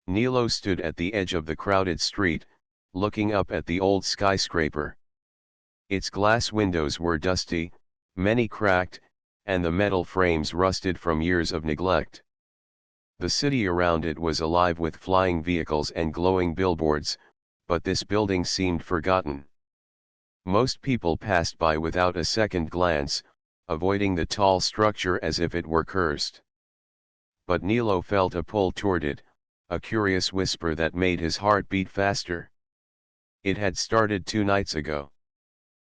Nilo stood at the edge of the crowded street, looking up at the old skyscraper. Its glass windows were dusty, many cracked, and the metal frames rusted from years of neglect. The city around it was alive with flying vehicles and glowing billboards, but this building seemed forgotten. Most people passed by without a second glance, avoiding the tall structure as if it were cursed. But Nilo felt a pull toward it, a curious whisper that made his heart beat faster. It had started 2 nights ago.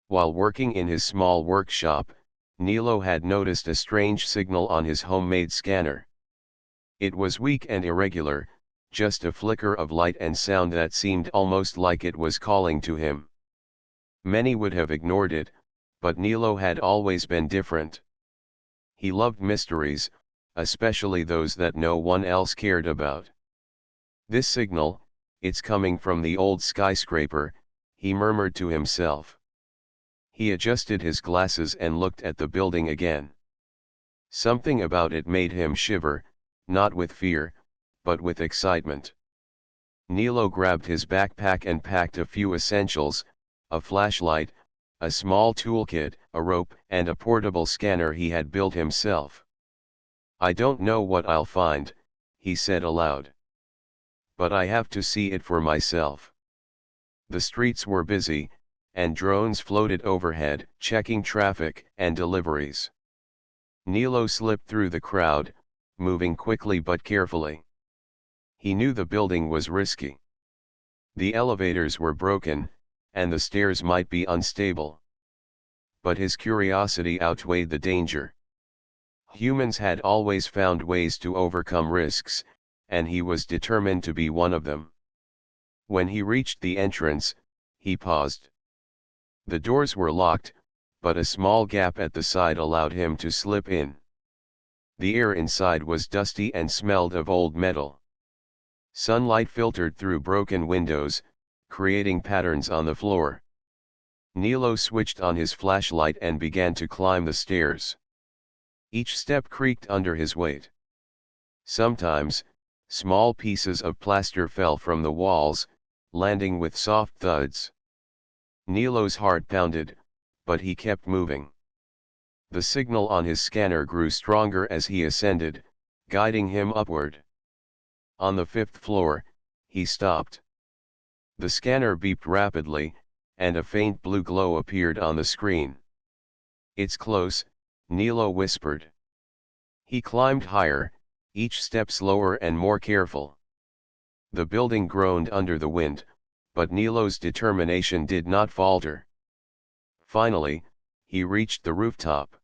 While working in his small workshop, Nilo had noticed a strange signal on his homemade scanner. It was weak and irregular, just a flicker of light and sound that seemed almost like it was calling to him. Many would have ignored it, but Nilo had always been different. He loved mysteries, especially those that no one else cared about. This signal, it's coming from the old skyscraper, he murmured to himself. He adjusted his glasses and looked at the building again. Something about it made him shiver, not with fear, but with excitement. Nilo grabbed his backpack and packed a few essentials, a flashlight, a small toolkit, a rope, and a portable scanner he had built himself. "I don't know what I'll find," he said aloud. "But I have to see it for myself." The streets were busy, and drones floated overhead, checking traffic and deliveries. Nilo slipped through the crowd, moving quickly but carefully. He knew the building was risky. The elevators were broken, and the stairs might be unstable. But his curiosity outweighed the danger. Humans had always found ways to overcome risks, and he was determined to be one of them. When he reached the entrance, he paused. The doors were locked, but a small gap at the side allowed him to slip in. The air inside was dusty and smelled of old metal. Sunlight filtered through broken windows, creating patterns on the floor. Nilo switched on his flashlight and began to climb the stairs. Each step creaked under his weight. Sometimes, small pieces of plaster fell from the walls, landing with soft thuds. Nilo's heart pounded, but he kept moving. The signal on his scanner grew stronger as he ascended, guiding him upward. On the 5th floor, he stopped. The scanner beeped rapidly, and a faint blue glow appeared on the screen. "It's close," Nilo whispered. He climbed higher, each step slower and more careful. The building groaned under the wind, but Nilo's determination did not falter. Finally, he reached the rooftop.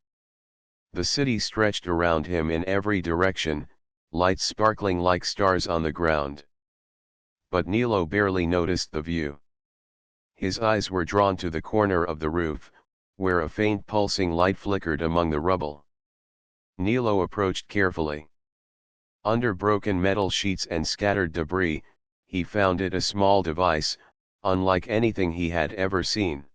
The city stretched around him in every direction, lights sparkling like stars on the ground. But Nilo barely noticed the view. His eyes were drawn to the corner of the roof, where a faint pulsing light flickered among the rubble. Nilo approached carefully. Under broken metal sheets and scattered debris, he found it a small device, unlike anything he had ever seen.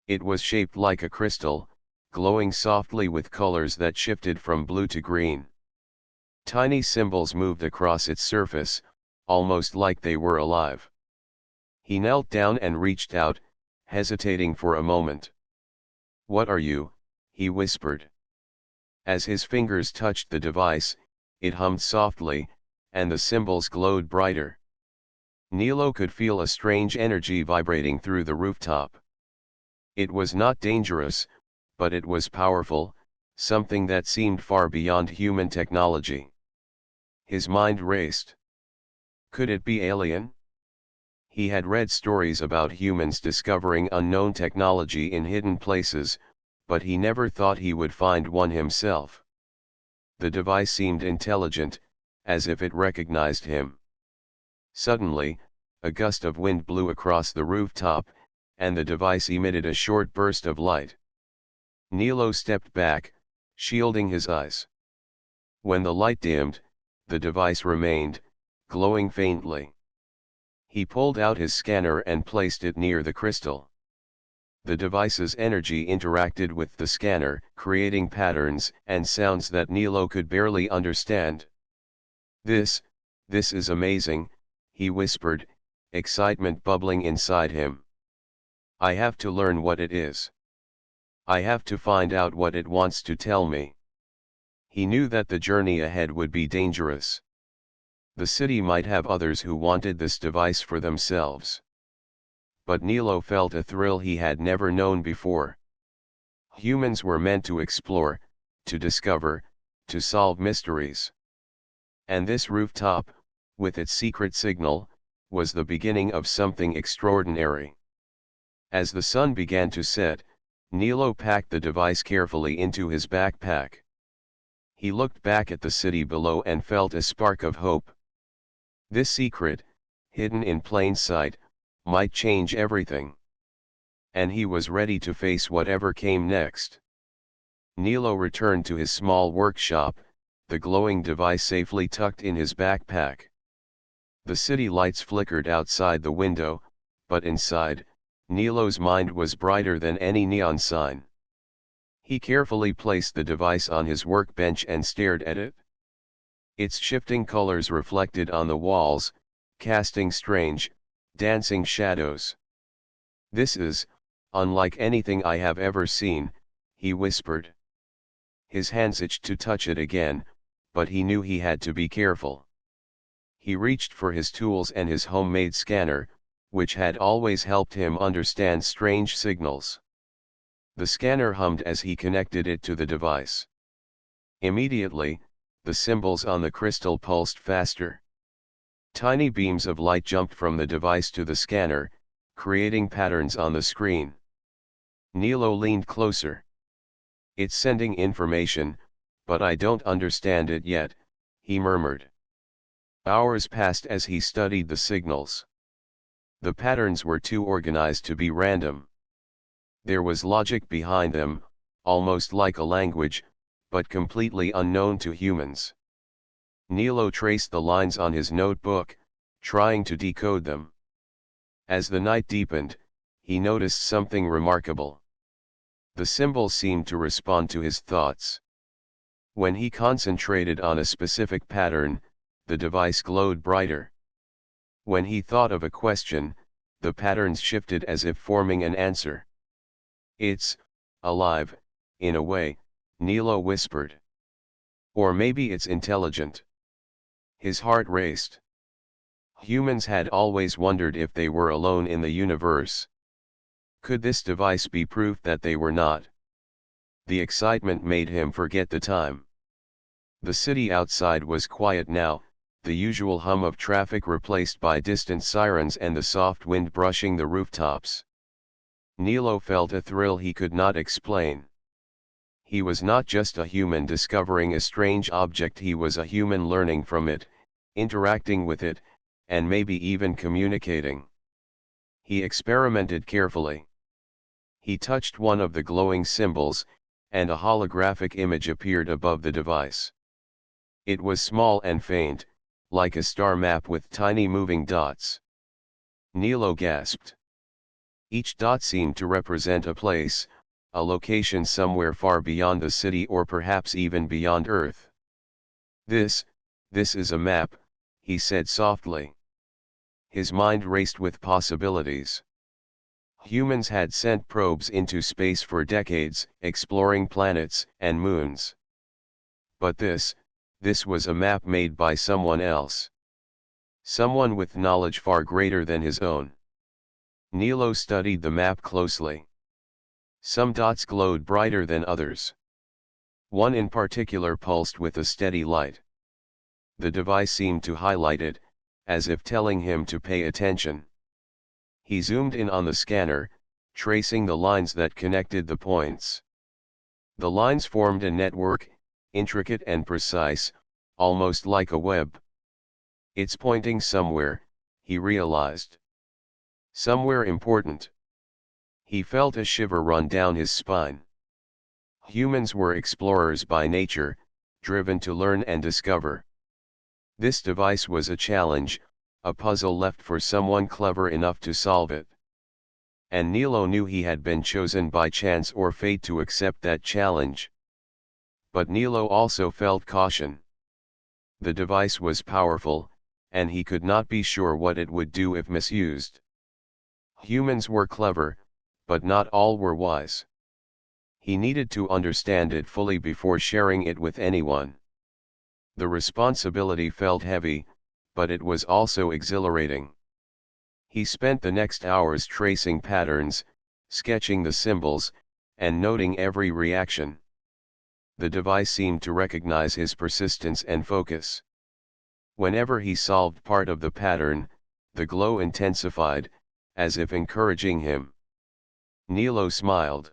It was shaped like a crystal, glowing softly with colors that shifted from blue to green. Tiny symbols moved across its surface, almost like they were alive. He knelt down and reached out, hesitating for a moment. "What are you?" he whispered. As his fingers touched the device, it hummed softly, and the symbols glowed brighter. Nilo could feel a strange energy vibrating through the rooftop. It was not dangerous, but it was powerful, something that seemed far beyond human technology. His mind raced. Could it be alien? He had read stories about humans discovering unknown technology in hidden places, but he never thought he would find one himself. The device seemed intelligent, as if it recognized him. Suddenly, a gust of wind blew across the rooftop, and the device emitted a short burst of light. Nilo stepped back, shielding his eyes. When the light dimmed, the device remained, glowing faintly. He pulled out his scanner and placed it near the crystal. The device's energy interacted with the scanner, creating patterns and sounds that Nilo could barely understand. "This," "This is amazing," he whispered, excitement bubbling inside him. "I have to learn what it is. I have to find out what it wants to tell me." He knew that the journey ahead would be dangerous. The city might have others who wanted this device for themselves. But Nilo felt a thrill he had never known before. Humans were meant to explore, to discover, to solve mysteries. And this rooftop, with its secret signal, was the beginning of something extraordinary. As the sun began to set, Nilo packed the device carefully into his backpack. He looked back at the city below and felt a spark of hope. This secret, hidden in plain sight, might change everything. And he was ready to face whatever came next. Nilo returned to his small workshop, the glowing device safely tucked in his backpack. The city lights flickered outside the window, but inside, Nilo's mind was brighter than any neon sign. He carefully placed the device on his workbench and stared at it. Its shifting colors reflected on the walls, casting strange, dancing shadows. "This is unlike anything I have ever seen," he whispered. His hands itched to touch it again, but he knew he had to be careful. He reached for his tools and his homemade scanner, which had always helped him understand strange signals. The scanner hummed as he connected it to the device. Immediately, the symbols on the crystal pulsed faster. Tiny beams of light jumped from the device to the scanner, creating patterns on the screen. Nilo leaned closer. "It's sending information, but I don't understand it yet," he murmured. Hours passed as he studied the signals. The patterns were too organized to be random. There was logic behind them, almost like a language, but completely unknown to humans. Nilo traced the lines on his notebook, trying to decode them. As the night deepened, he noticed something remarkable. The symbols seemed to respond to his thoughts. When he concentrated on a specific pattern, the device glowed brighter. When he thought of a question, the patterns shifted as if forming an answer. "It's alive, in a way," Nilo whispered. "Or maybe it's intelligent." His heart raced. Humans had always wondered if they were alone in the universe. Could this device be proof that they were not? The excitement made him forget the time. The city outside was quiet now, the usual hum of traffic replaced by distant sirens and the soft wind brushing the rooftops. Nilo felt a thrill he could not explain. He was not just a human discovering a strange object, he was a human learning from it, interacting with it, and maybe even communicating. He experimented carefully. He touched one of the glowing symbols, and a holographic image appeared above the device. It was small and faint, like a star map with tiny moving dots. Nilo gasped. Each dot seemed to represent a place, a location somewhere far beyond the city or perhaps even beyond Earth. This is a map," he said softly. His mind raced with possibilities. Humans had sent probes into space for decades, exploring planets and moons. But this was a map made by someone else. Someone with knowledge far greater than his own. Nilo studied the map closely. Some dots glowed brighter than others. One in particular pulsed with a steady light. The device seemed to highlight it, as if telling him to pay attention. He zoomed in on the scanner, tracing the lines that connected the points. The lines formed a network, intricate and precise, almost like a web. "It's pointing somewhere," he realized. "Somewhere important." He felt a shiver run down his spine. Humans were explorers by nature, driven to learn and discover. This device was a challenge, a puzzle left for someone clever enough to solve it. And Nilo knew he had been chosen by chance or fate to accept that challenge. But Nilo also felt caution. The device was powerful, and he could not be sure what it would do if misused. Humans were clever, but not all were wise. He needed to understand it fully before sharing it with anyone. The responsibility felt heavy, but it was also exhilarating. He spent the next hours tracing patterns, sketching the symbols, and noting every reaction. The device seemed to recognize his persistence and focus. Whenever he solved part of the pattern, the glow intensified, as if encouraging him. Nilo smiled.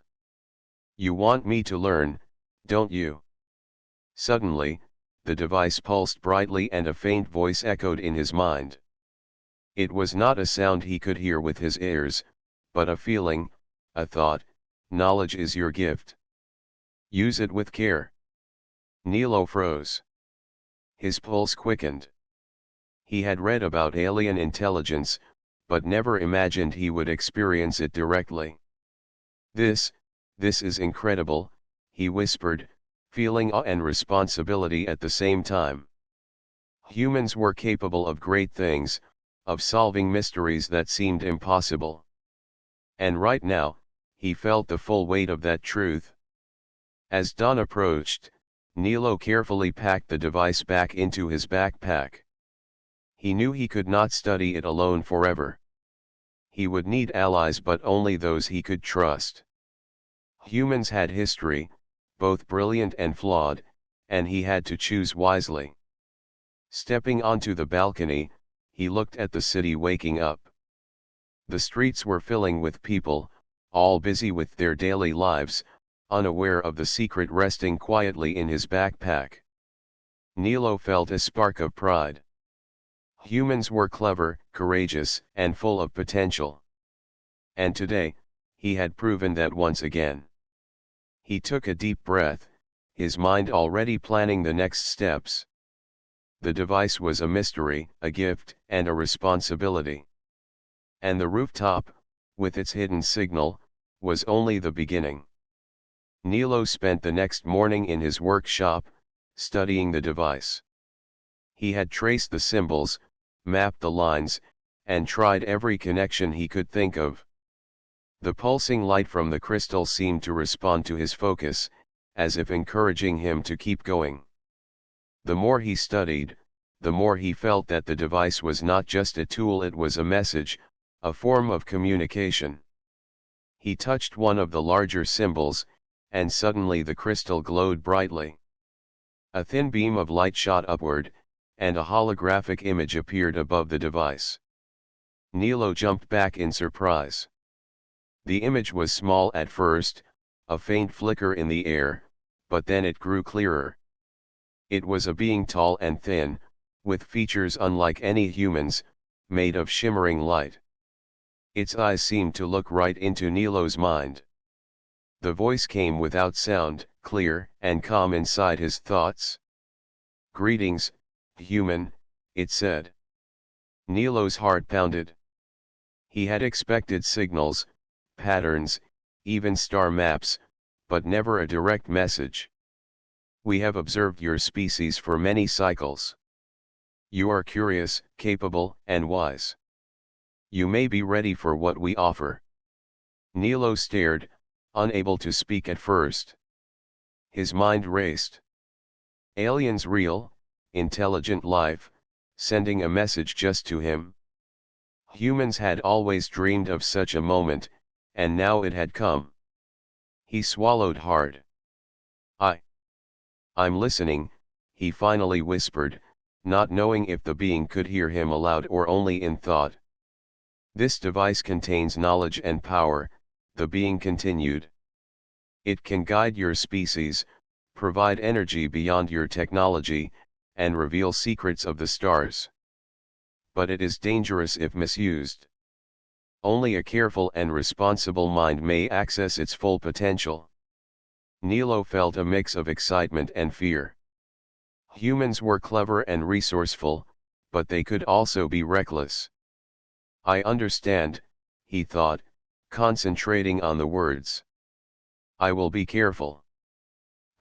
"You want me to learn, don't you?" Suddenly, the device pulsed brightly and a faint voice echoed in his mind. It was not a sound he could hear with his ears, but a feeling, a thought: knowledge is your gift. Use it with care. Nilo froze. His pulse quickened. He had read about alien intelligence, but never imagined he would experience it directly. This is incredible," he whispered, feeling awe and responsibility at the same time. Humans were capable of great things, of solving mysteries that seemed impossible. And right now, he felt the full weight of that truth. As dawn approached, Nilo carefully packed the device back into his backpack. He knew he could not study it alone forever. He would need allies, but only those he could trust. Humans had history, both brilliant and flawed, and he had to choose wisely. Stepping onto the balcony, he looked at the city waking up. The streets were filling with people, all busy with their daily lives, unaware of the secret resting quietly in his backpack. Nilo felt a spark of pride. Humans were clever, courageous, and full of potential. And today, he had proven that once again. He took a deep breath, his mind already planning the next steps. The device was a mystery, a gift, and a responsibility. And the rooftop, with its hidden signal, was only the beginning. Nilo spent the next morning in his workshop, studying the device. He had traced the symbols, mapped the lines, and tried every connection he could think of. The pulsing light from the crystal seemed to respond to his focus, as if encouraging him to keep going. The more he studied, the more he felt that the device was not just a tool, it was a message, a form of communication. He touched one of the larger symbols, and suddenly the crystal glowed brightly. A thin beam of light shot upward, and a holographic image appeared above the device. Nilo jumped back in surprise. The image was small at first, a faint flicker in the air, but then it grew clearer. It was a being tall and thin, with features unlike any humans, made of shimmering light. Its eyes seemed to look right into Nilo's mind. The voice came without sound, clear and calm inside his thoughts. "Greetings, human," it said. Nilo's heart pounded. He had expected signals, patterns, even star maps, but never a direct message. "We have observed your species for many cycles. You are curious, capable, and wise. You may be ready for what we offer." Nilo stared, unable to speak at first. His mind raced. Aliens real, intelligent life, sending a message just to him. Humans had always dreamed of such a moment, and now it had come. He swallowed hard. I'm listening," he finally whispered, not knowing if the being could hear him aloud or only in thought. "This device contains knowledge and power," the being continued. "It can guide your species, provide energy beyond your technology, and reveal secrets of the stars. But it is dangerous if misused. Only a careful and responsible mind may access its full potential." Nilo felt a mix of excitement and fear. Humans were clever and resourceful, but they could also be reckless. "I understand," he thought, concentrating on the words. "I will be careful."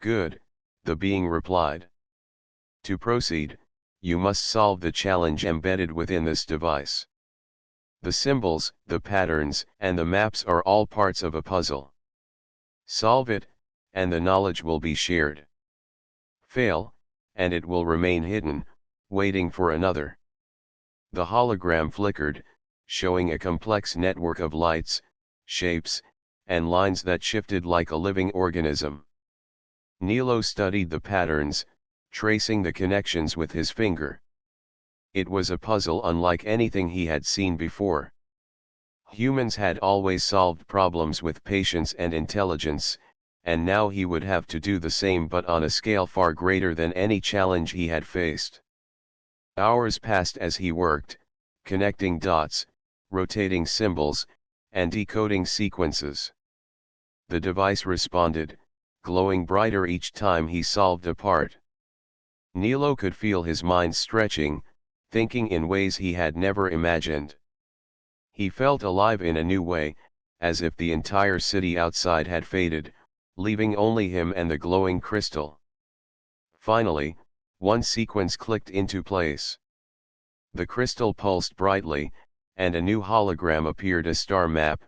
"Good," the being replied. "To proceed, you must solve the challenge embedded within this device. The symbols, the patterns, and the maps are all parts of a puzzle. Solve it, and the knowledge will be shared. Fail, and it will remain hidden, waiting for another. The hologram flickered, showing a complex network of lights, shapes, and lines that shifted like a living organism. Nilo studied the patterns, tracing the connections with his finger. It was a puzzle unlike anything he had seen before. Humans had always solved problems with patience and intelligence, and now he would have to do the same but on a scale far greater than any challenge he had faced. Hours passed as he worked, connecting dots, rotating symbols, and decoding sequences. The device responded, glowing brighter each time he solved a part. Nilo could feel his mind stretching, thinking in ways he had never imagined. He felt alive in a new way, as if the entire city outside had faded, leaving only him and the glowing crystal. Finally, one sequence clicked into place. The crystal pulsed brightly, and a new hologram appeared, a star map,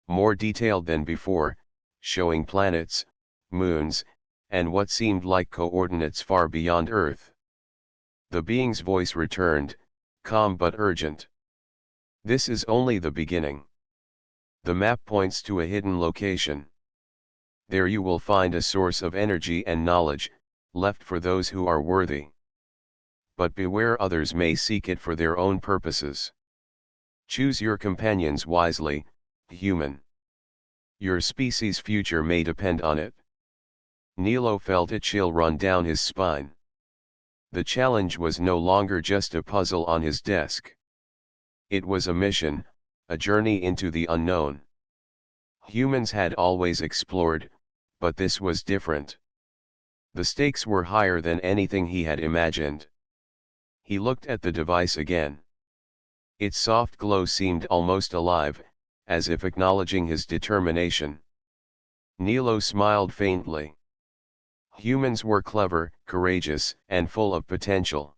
more detailed than before, showing planets, moons, and what seemed like coordinates far beyond Earth. The being's voice returned, calm but urgent. This is only the beginning. The map points to a hidden location. There you will find a source of energy and knowledge, left for those who are worthy. But beware, others may seek it for their own purposes. Choose your companions wisely, human. Your species' future may depend on it. Nilo felt a chill run down his spine. The challenge was no longer just a puzzle on his desk. It was a mission, a journey into the unknown. Humans had always explored, but this was different. The stakes were higher than anything he had imagined. He looked at the device again. Its soft glow seemed almost alive, as if acknowledging his determination. Nilo smiled faintly. Humans were clever, courageous, and full of potential.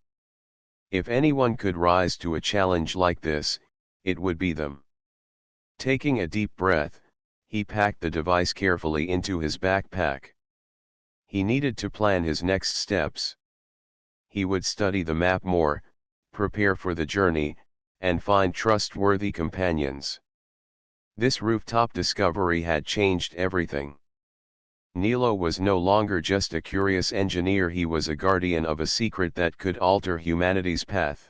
If anyone could rise to a challenge like this, it would be them. Taking a deep breath, he packed the device carefully into his backpack. He needed to plan his next steps. He would study the map more, prepare for the journey, and find trustworthy companions. This rooftop discovery had changed everything. Nilo was no longer just a curious engineer, he was a guardian of a secret that could alter humanity's path.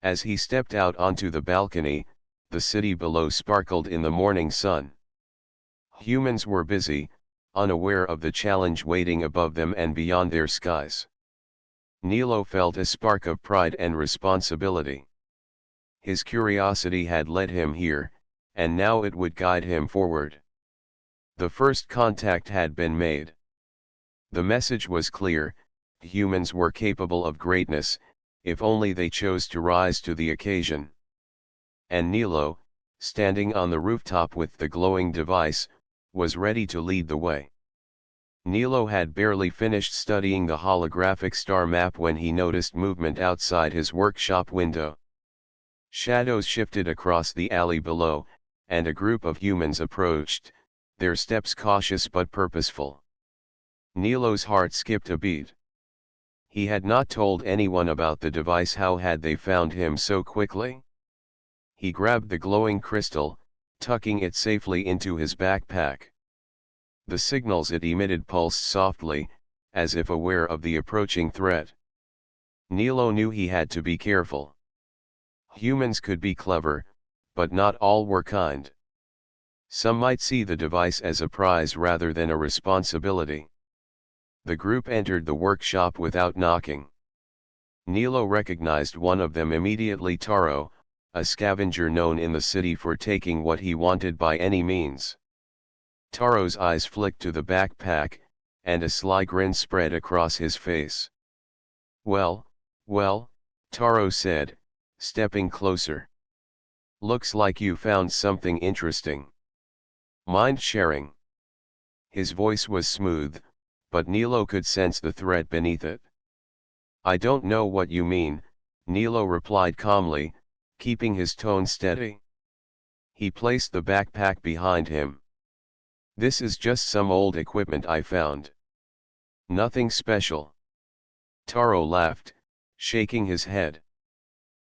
As he stepped out onto the balcony, the city below sparkled in the morning sun. Humans were busy, unaware of the challenge waiting above them and beyond their skies. Nilo felt a spark of pride and responsibility. His curiosity had led him here, and now it would guide him forward. The first contact had been made. The message was clear: humans were capable of greatness, if only they chose to rise to the occasion. And Nilo, standing on the rooftop with the glowing device, was ready to lead the way. Nilo had barely finished studying the holographic star map when he noticed movement outside his workshop window. Shadows shifted across the alley below, and a group of humans approached, their steps cautious but purposeful. Nilo's heart skipped a beat. He had not told anyone about the device. How had they found him so quickly? He grabbed the glowing crystal, tucking it safely into his backpack. The signals it emitted pulsed softly, as if aware of the approaching threat. Nilo knew he had to be careful. Humans could be clever, but not all were kind. Some might see the device as a prize rather than a responsibility. The group entered the workshop without knocking. Nilo recognized one of them immediately: Taro, a scavenger known in the city for taking what he wanted by any means. Taro's eyes flicked to the backpack, and a sly grin spread across his face. Well, Taro said, stepping closer. Looks like you found something interesting. Mind sharing? His voice was smooth, but Nilo could sense the threat beneath it. I don't know what you mean, Nilo replied calmly, keeping his tone steady. He placed the backpack behind him. This is just some old equipment I found. Nothing special. Taro laughed, shaking his head.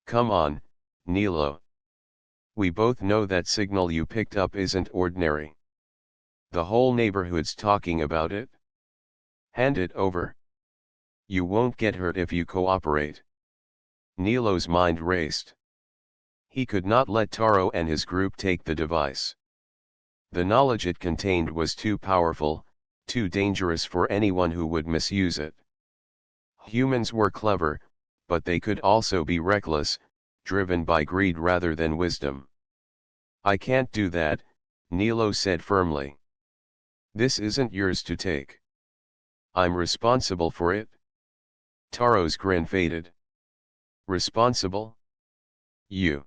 Come on, Nilo. We both know that signal you picked up isn't ordinary. The whole neighborhood's talking about it. Hand it over. You won't get hurt if you cooperate. Nilo's mind raced. He could not let Taro and his group take the device. The knowledge it contained was too powerful, too dangerous for anyone who would misuse it. Humans were clever, but they could also be reckless, driven by greed rather than wisdom. I can't do that, Nilo said firmly. This isn't yours to take. I'm responsible for it. Taro's grin faded. Responsible? You.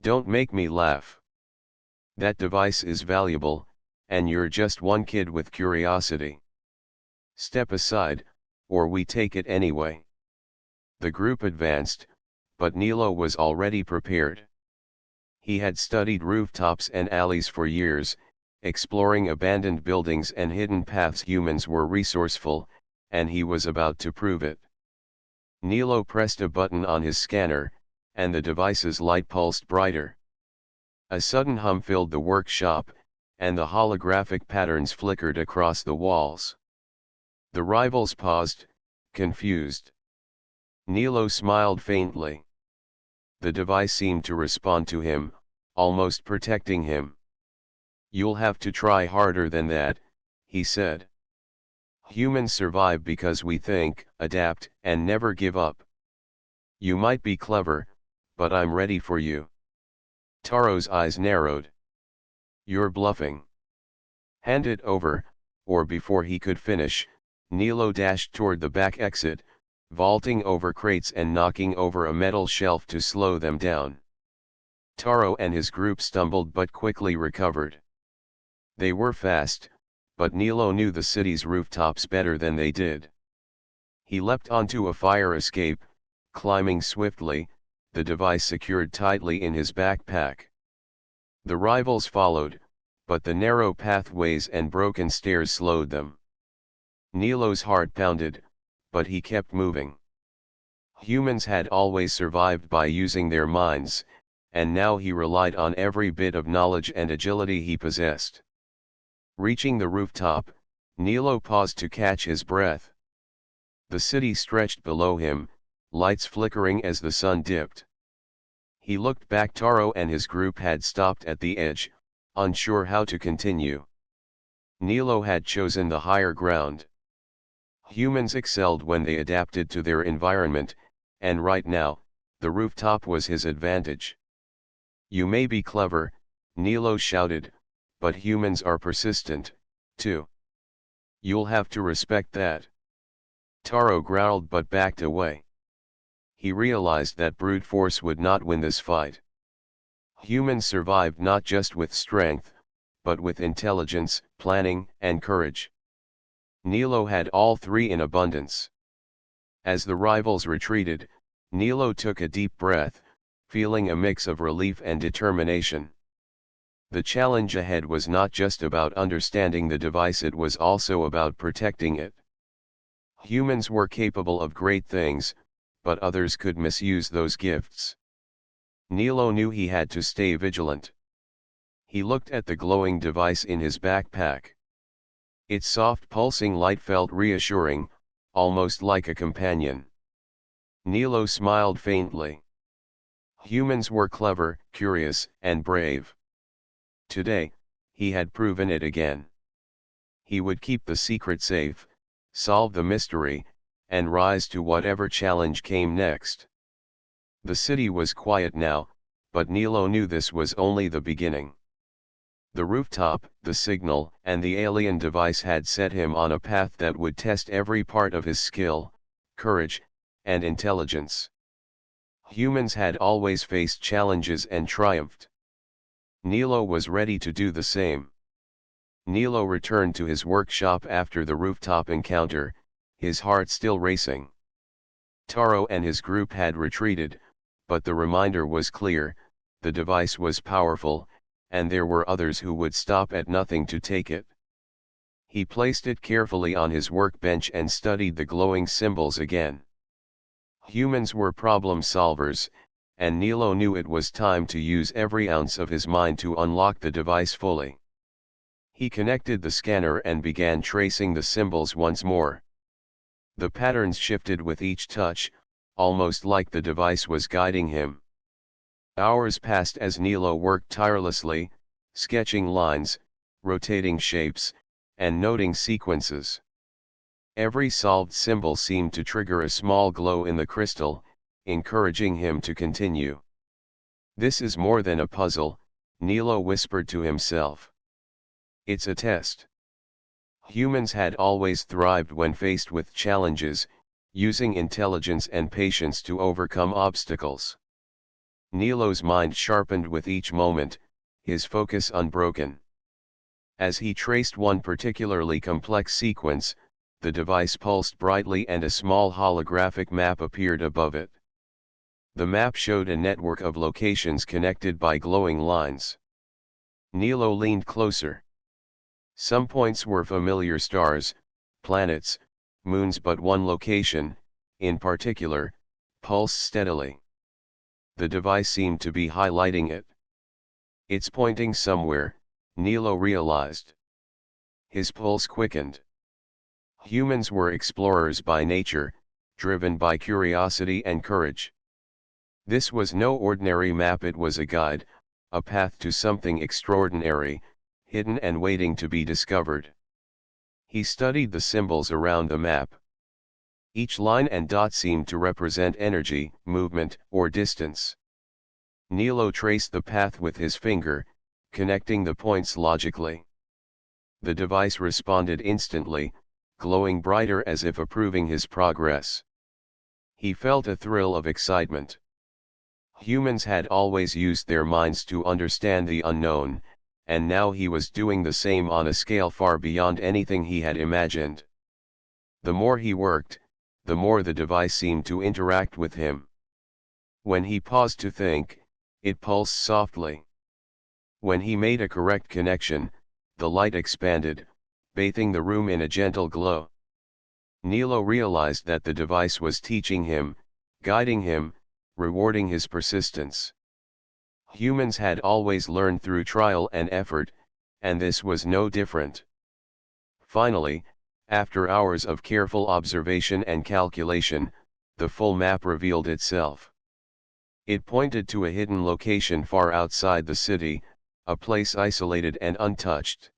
Don't make me laugh. That device is valuable, and you're just one kid with curiosity. Step aside, or we take it anyway. The group advanced, but Nilo was already prepared. He had studied rooftops and alleys for years, exploring abandoned buildings and hidden paths. Humans were resourceful, and he was about to prove it. Nilo pressed a button on his scanner, and the device's light pulsed brighter. A sudden hum filled the workshop, and the holographic patterns flickered across the walls. The rivals paused, confused. Nilo smiled faintly. The device seemed to respond to him, almost protecting him. You'll have to try harder than that, he said. Humans survive because we think, adapt, and never give up. You might be clever, but I'm ready for you. Taro's eyes narrowed. You're bluffing. Hand it over, or before he could finish, Nilo dashed toward the back exit, vaulting over crates and knocking over a metal shelf to slow them down. Taro and his group stumbled but quickly recovered. They were fast, but Nilo knew the city's rooftops better than they did. He leapt onto a fire escape, climbing swiftly, the device secured tightly in his backpack. The rivals followed, but the narrow pathways and broken stairs slowed them. Nilo's heart pounded, but he kept moving. Humans had always survived by using their minds, and now he relied on every bit of knowledge and agility he possessed. Reaching the rooftop, Nilo paused to catch his breath. The city stretched below him, lights flickering as the sun dipped. He looked back. Taro and his group had stopped at the edge, unsure how to continue. Nilo had chosen the higher ground. Humans excelled when they adapted to their environment, and right now, the rooftop was his advantage. You may be clever, Nilo shouted, but humans are persistent, too. You'll have to respect that. Taro growled but backed away. He realized that brute force would not win this fight. Humans survived not just with strength, but with intelligence, planning, and courage. Nilo had all three in abundance. As the rivals retreated, Nilo took a deep breath, feeling a mix of relief and determination. The challenge ahead was not just about understanding the device, it was also about protecting it. Humans were capable of great things, but others could misuse those gifts. Nilo knew he had to stay vigilant. He looked at the glowing device in his backpack. Its soft pulsing light felt reassuring, almost like a companion. Nilo smiled faintly. Humans were clever, curious, and brave. Today, he had proven it again. He would keep the secret safe, solve the mystery, and rise to whatever challenge came next. The city was quiet now, but Nilo knew this was only the beginning. The rooftop, the signal, and the alien device had set him on a path that would test every part of his skill, courage, and intelligence. Humans had always faced challenges and triumphed. Nilo was ready to do the same. Nilo returned to his workshop after the rooftop encounter, his heart still racing. Taro and his group had retreated, but the reminder was clear: the device was powerful, and there were others who would stop at nothing to take it. He placed it carefully on his workbench and studied the glowing symbols again. Humans were problem solvers, and Nilo knew it was time to use every ounce of his mind to unlock the device fully. He connected the scanner and began tracing the symbols once more. The patterns shifted with each touch, almost like the device was guiding him. Hours passed as Nilo worked tirelessly, sketching lines, rotating shapes, and noting sequences. Every solved symbol seemed to trigger a small glow in the crystal, encouraging him to continue. "This is more than a puzzle," Nilo whispered to himself. "It's a test." Humans had always thrived when faced with challenges, using intelligence and patience to overcome obstacles. Nilo's mind sharpened with each moment, his focus unbroken. As he traced one particularly complex sequence, the device pulsed brightly and a small holographic map appeared above it. The map showed a network of locations connected by glowing lines. Nilo leaned closer. Some points were familiar stars, planets, moons, but one location, in particular, pulsed steadily. The device seemed to be highlighting it. "It's pointing somewhere," Nilo realized. His pulse quickened. Humans were explorers by nature, driven by curiosity and courage. This was no ordinary map, it was a guide, a path to something extraordinary, hidden and waiting to be discovered. He studied the symbols around the map. Each line and dot seemed to represent energy, movement, or distance. Nilo traced the path with his finger, connecting the points logically. The device responded instantly, glowing brighter as if approving his progress. He felt a thrill of excitement. Humans had always used their minds to understand the unknown, and now he was doing the same on a scale far beyond anything he had imagined. The more he worked, the more the device seemed to interact with him. When he paused to think, it pulsed softly. When he made a correct connection, the light expanded, bathing the room in a gentle glow. Nilo realized that the device was teaching him, guiding him, rewarding his persistence. Humans had always learned through trial and effort, and this was no different. Finally, after hours of careful observation and calculation, the full map revealed itself. It pointed to a hidden location far outside the city, a place isolated and untouched.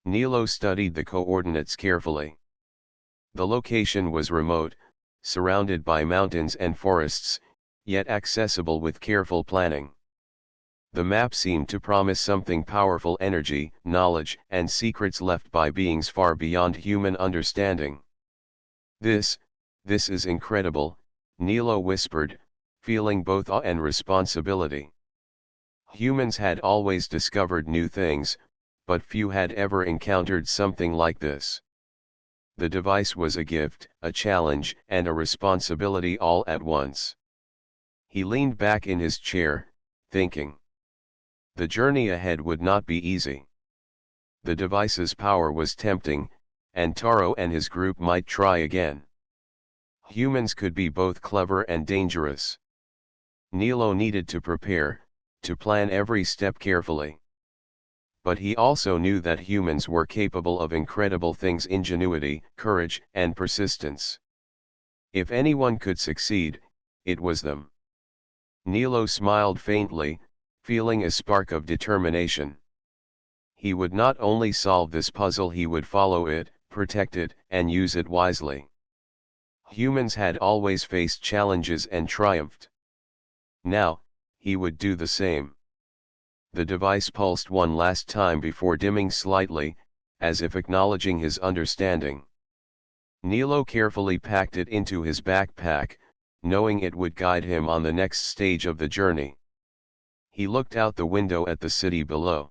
Nilo studied the coordinates carefully. The location was remote, surrounded by mountains and forests, yet accessible with careful planning. The map seemed to promise something powerful: energy, knowledge, and secrets left by beings far beyond human understanding. This is incredible," Nilo whispered, feeling both awe and responsibility. Humans had always discovered new things, but few had ever encountered something like this. The device was a gift, a challenge, and a responsibility all at once. He leaned back in his chair, thinking. The journey ahead would not be easy. The device's power was tempting, and Taro and his group might try again. Humans could be both clever and dangerous. Nilo needed to prepare, to plan every step carefully. But he also knew that humans were capable of incredible things: ingenuity, courage, and persistence. If anyone could succeed, it was them. Nilo smiled faintly, feeling a spark of determination. He would not only solve this puzzle, he would follow it, protect it, and use it wisely. Humans had always faced challenges and triumphed. Now, he would do the same. The device pulsed one last time before dimming slightly, as if acknowledging his understanding. Nilo carefully packed it into his backpack, knowing it would guide him on the next stage of the journey. He looked out the window at the city below.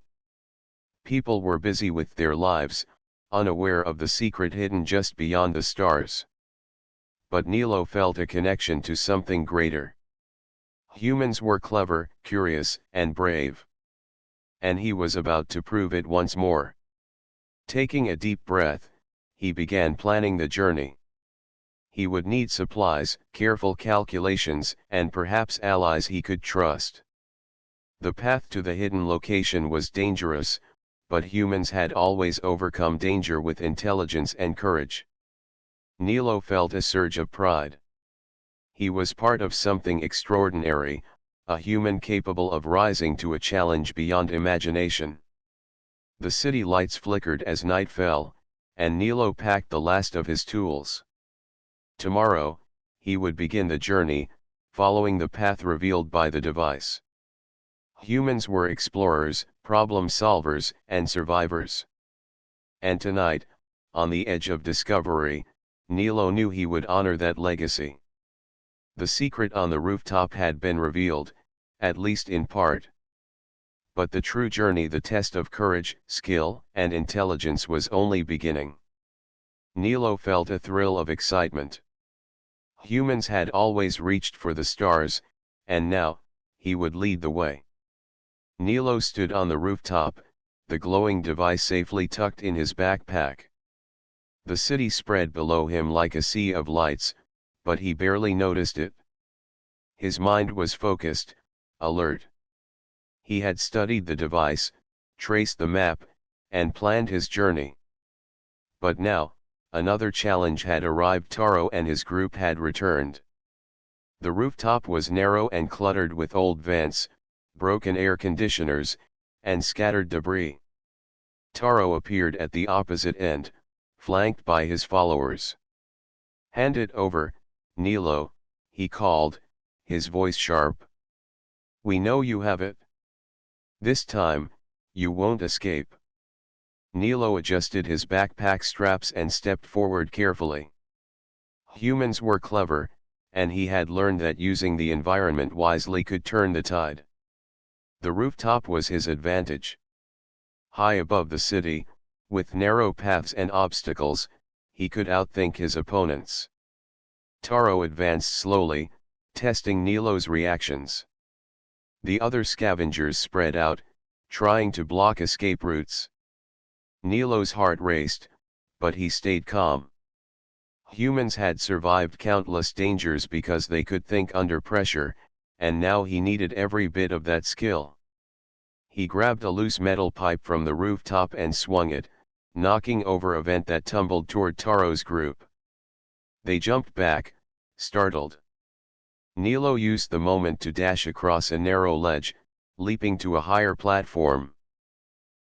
People were busy with their lives, unaware of the secret hidden just beyond the stars. but Nilo felt a connection to something greater. Humans were clever, curious, and brave. And he was about to prove it once more. Taking a deep breath, he began planning the journey. He would need supplies, careful calculations, and perhaps allies he could trust. The path to the hidden location was dangerous, but humans had always overcome danger with intelligence and courage. Nilo felt a surge of pride. He was part of something extraordinary, a human capable of rising to a challenge beyond imagination. The city lights flickered as night fell, and Nilo packed the last of his tools. Tomorrow, he would begin the journey, following the path revealed by the device. Humans were explorers, problem solvers, and survivors. And tonight, on the edge of discovery, Nilo knew he would honor that legacy. The secret on the rooftop had been revealed, at least in part. But the true journey, the test of courage, skill, and intelligence, was only beginning. Nilo felt a thrill of excitement. Humans had always reached for the stars, and now, he would lead the way. Nilo stood on the rooftop, the glowing device safely tucked in his backpack. The city spread below him like a sea of lights, but he barely noticed it. His mind was focused, alert. He had studied the device, traced the map, and planned his journey. But now, another challenge had arrived. Taro and his group had returned. The rooftop was narrow and cluttered with old vents, broken air conditioners, and scattered debris. Taro appeared at the opposite end, flanked by his followers. "Hand it over, Nilo," he called, his voice sharp. "We know you have it. This time, you won't escape." Nilo adjusted his backpack straps and stepped forward carefully. Humans were clever, and he had learned that using the environment wisely could turn the tide. The rooftop was his advantage. High above the city, with narrow paths and obstacles, he could outthink his opponents. Taro advanced slowly, testing Nilo's reactions. The other scavengers spread out, trying to block escape routes. Nilo's heart raced, but he stayed calm. Humans had survived countless dangers because they could think under pressure, and now he needed every bit of that skill. He grabbed a loose metal pipe from the rooftop and swung it, knocking over a vent that tumbled toward Taro's group. They jumped back, startled. Nilo used the moment to dash across a narrow ledge, leaping to a higher platform.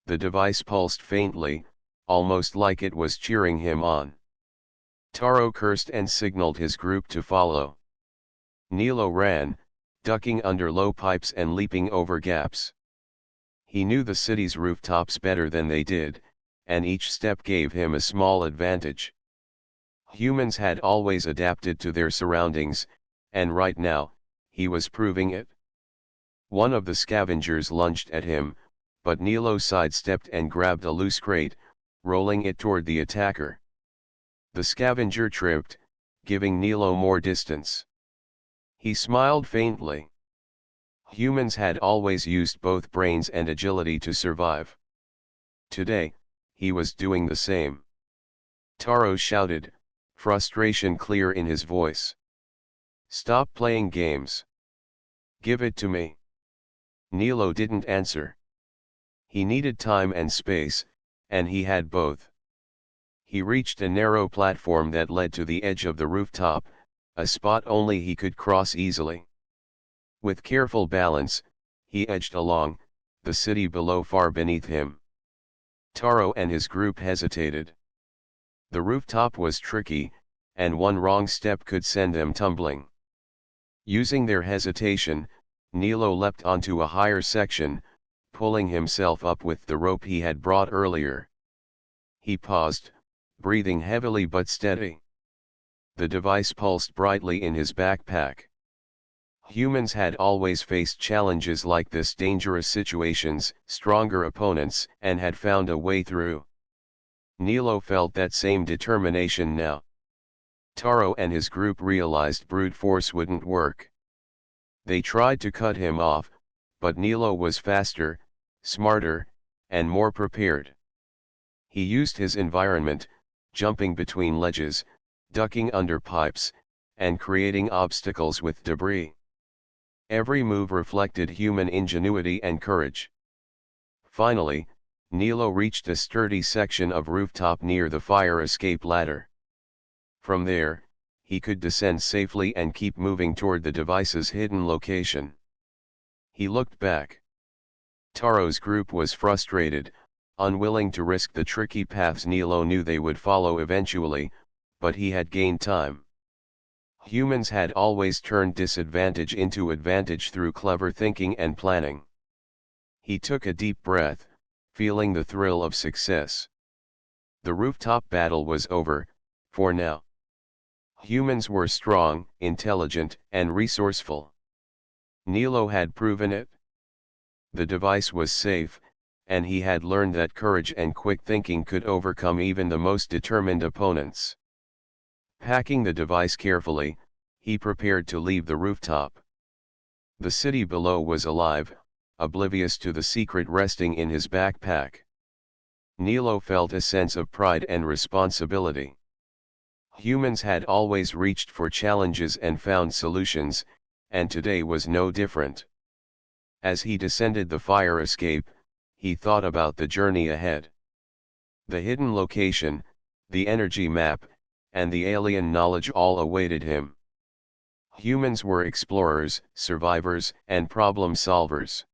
The device pulsed faintly, almost like it was cheering him on. Taro cursed and signaled his group to follow. Nilo ran, ducking under low pipes and leaping over gaps. He knew the city's rooftops better than they did, and each step gave him a small advantage. Humans had always adapted to their surroundings, and right now, he was proving it. One of the scavengers lunged at him, but Nilo sidestepped and grabbed a loose crate, rolling it toward the attacker. The scavenger tripped, giving Nilo more distance. He smiled faintly. Humans had always used both brains and agility to survive. Today, he was doing the same. Taro shouted, frustration clear in his voice. "Stop playing games. Give it to me." Nilo didn't answer. He needed time and space, and he had both. He reached a narrow platform that led to the edge of the rooftop, a spot only he could cross easily. With careful balance, he edged along, the city below far beneath him. Taro and his group hesitated. The rooftop was tricky, and one wrong step could send them tumbling. Using their hesitation, Nilo leapt onto a higher section, pulling himself up with the rope he had brought earlier. He paused, breathing heavily but steady. The device pulsed brightly in his backpack. Humans had always faced challenges like this, dangerous situations, stronger opponents, and had found a way through. Nilo felt that same determination now. Taro and his group realized brute force wouldn't work. They tried to cut him off, but Nilo was faster, smarter, and more prepared. He used his environment, jumping between ledges, ducking under pipes, and creating obstacles with debris. Every move reflected human ingenuity and courage. Finally, Nilo reached a sturdy section of rooftop near the fire escape ladder. From there, he could descend safely and keep moving toward the device's hidden location. He looked back. Taro's group was frustrated, unwilling to risk the tricky paths Nilo knew they would follow eventually, but he had gained time. Humans had always turned disadvantage into advantage through clever thinking and planning. He took a deep breath, feeling the thrill of success. The rooftop battle was over, for now. Humans were strong, intelligent, and resourceful. Nilo had proven it. The device was safe, and he had learned that courage and quick thinking could overcome even the most determined opponents. Packing the device carefully, he prepared to leave the rooftop. The city below was alive, oblivious to the secret resting in his backpack. Nilo felt a sense of pride and responsibility. Humans had always reached for challenges and found solutions, and today was no different. As he descended the fire escape, he thought about the journey ahead. The hidden location, the energy map, and the alien knowledge all awaited him. Humans were explorers, survivors, and problem solvers.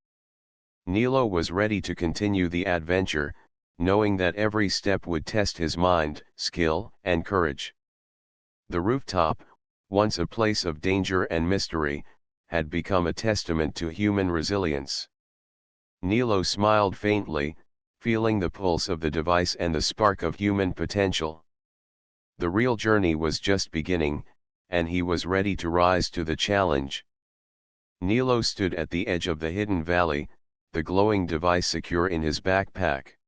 Nilo was ready to continue the adventure, knowing that every step would test his mind, skill, and courage. The rooftop, once a place of danger and mystery, had become a testament to human resilience. Nilo smiled faintly, feeling the pulse of the device and the spark of human potential. The real journey was just beginning, and he was ready to rise to the challenge. Nilo stood at the edge of the hidden valley, the glowing device secure in his backpack.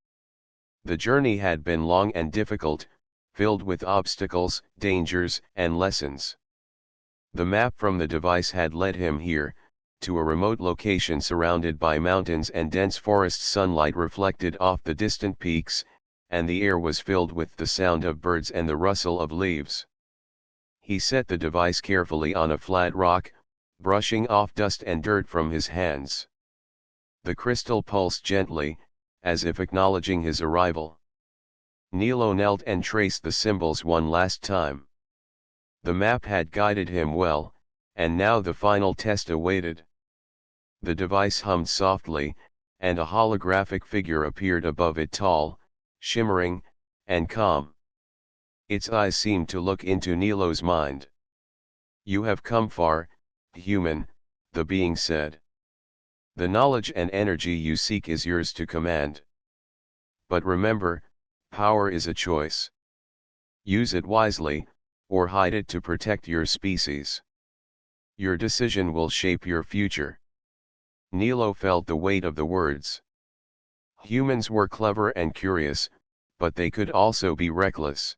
The journey had been long and difficult, filled with obstacles, dangers, and lessons. The map from the device had led him here, to a remote location surrounded by mountains and dense forest. Sunlight reflected off the distant peaks, and the air was filled with the sound of birds and the rustle of leaves. He set the device carefully on a flat rock, brushing off dust and dirt from his hands. The crystal pulsed gently, as if acknowledging his arrival. Nilo knelt and traced the symbols one last time. The map had guided him well, and now the final test awaited. The device hummed softly, and a holographic figure appeared above it, tall, shimmering, and calm. Its eyes seemed to look into Nilo's mind. "You have come far, human," the being said. "The knowledge and energy you seek is yours to command. But remember, power is a choice. Use it wisely, or hide it to protect your species. Your decision will shape your future." Nilo felt the weight of the words. Humans were clever and curious, but they could also be reckless.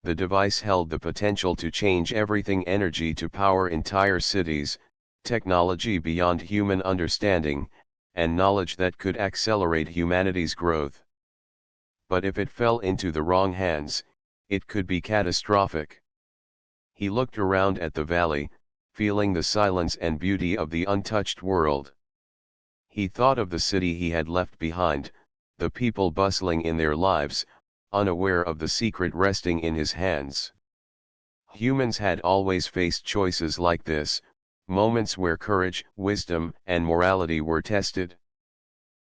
The device held the potential to change everything: energy to power entire cities, technology beyond human understanding, and knowledge that could accelerate humanity's growth. But if it fell into the wrong hands, it could be catastrophic. He looked around at the valley, feeling the silence and beauty of the untouched world. He thought of the city he had left behind, the people bustling in their lives, unaware of the secret resting in his hands. Humans had always faced choices like this, moments where courage, wisdom, and morality were tested.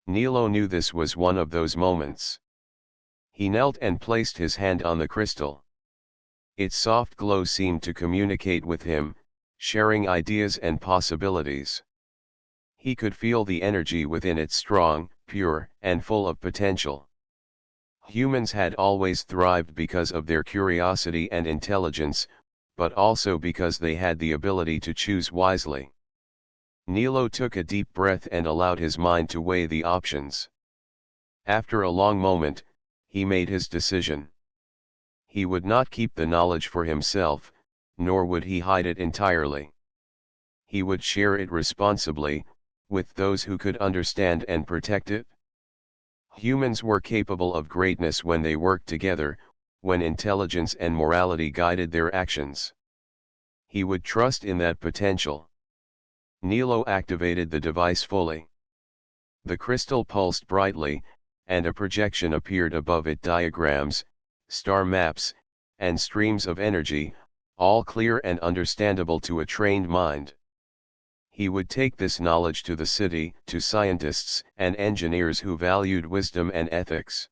Nilo knew this was one of those moments. He knelt and placed his hand on the crystal. Its soft glow seemed to communicate with him, sharing ideas and possibilities. He could feel the energy within it, strong, pure, and full of potential. Humans had always thrived because of their curiosity and intelligence, but also because they had the ability to choose wisely. Nilo took a deep breath and allowed his mind to weigh the options. After a long moment, he made his decision. He would not keep the knowledge for himself, nor would he hide it entirely. He would share it responsibly, with those who could understand and protect it. Humans were capable of greatness when they worked together, when intelligence and morality guided their actions. He would trust in that potential. Nilo activated the device fully. The crystal pulsed brightly, and a projection appeared above it. Diagrams, star maps, and streams of energy, all clear and understandable to a trained mind. He would take this knowledge to the city, to scientists and engineers who valued wisdom and ethics.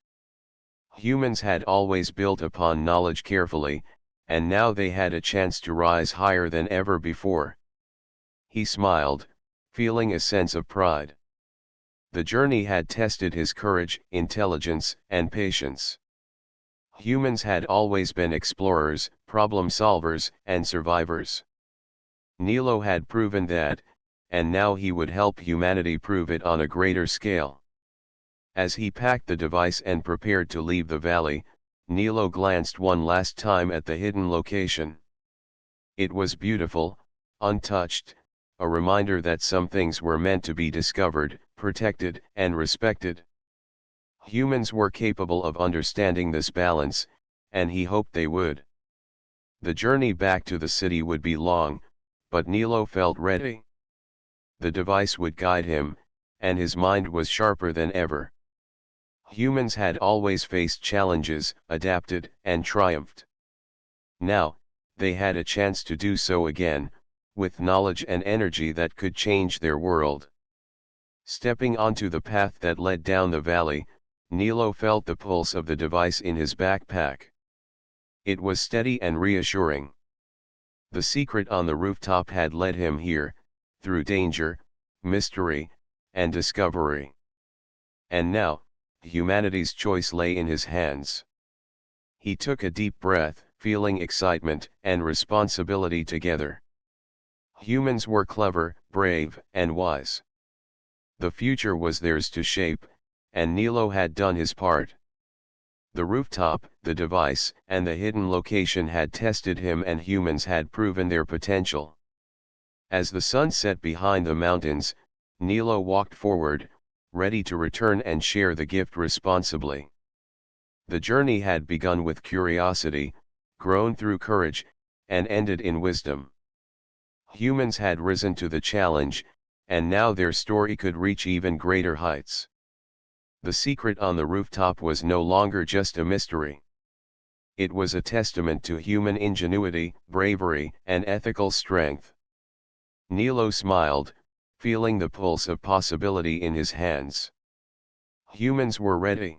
Humans had always built upon knowledge carefully, and now they had a chance to rise higher than ever before. He smiled, feeling a sense of pride. The journey had tested his courage, intelligence, and patience. Humans had always been explorers, problem solvers, and survivors. Nilo had proven that, and now he would help humanity prove it on a greater scale. As he packed the device and prepared to leave the valley, Nilo glanced one last time at the hidden location. It was beautiful, untouched, a reminder that some things were meant to be discovered, protected, and respected. Humans were capable of understanding this balance, and he hoped they would. The journey back to the city would be long, but Nilo felt ready. The device would guide him, and his mind was sharper than ever. Humans had always faced challenges, adapted, and triumphed. Now, they had a chance to do so again, with knowledge and energy that could change their world. Stepping onto the path that led down the valley, Nilo felt the pulse of the device in his backpack. It was steady and reassuring. The secret on the rooftop had led him here, through danger, mystery, and discovery. And now, humanity's choice lay in his hands. He took a deep breath, feeling excitement and responsibility together. Humans were clever, brave, and wise. The future was theirs to shape, and Nilo had done his part. The rooftop, the device, and the hidden location had tested him, and humans had proven their potential. As the sun set behind the mountains, Nilo walked forward, ready to return and share the gift responsibly. The journey had begun with curiosity, grown through courage, and ended in wisdom. Humans had risen to the challenge, and now their story could reach even greater heights. The secret on the rooftop was no longer just a mystery. It was a testament to human ingenuity, bravery, and ethical strength. Nilo smiled, feeling the pulse of possibility in his hands. Humans were ready.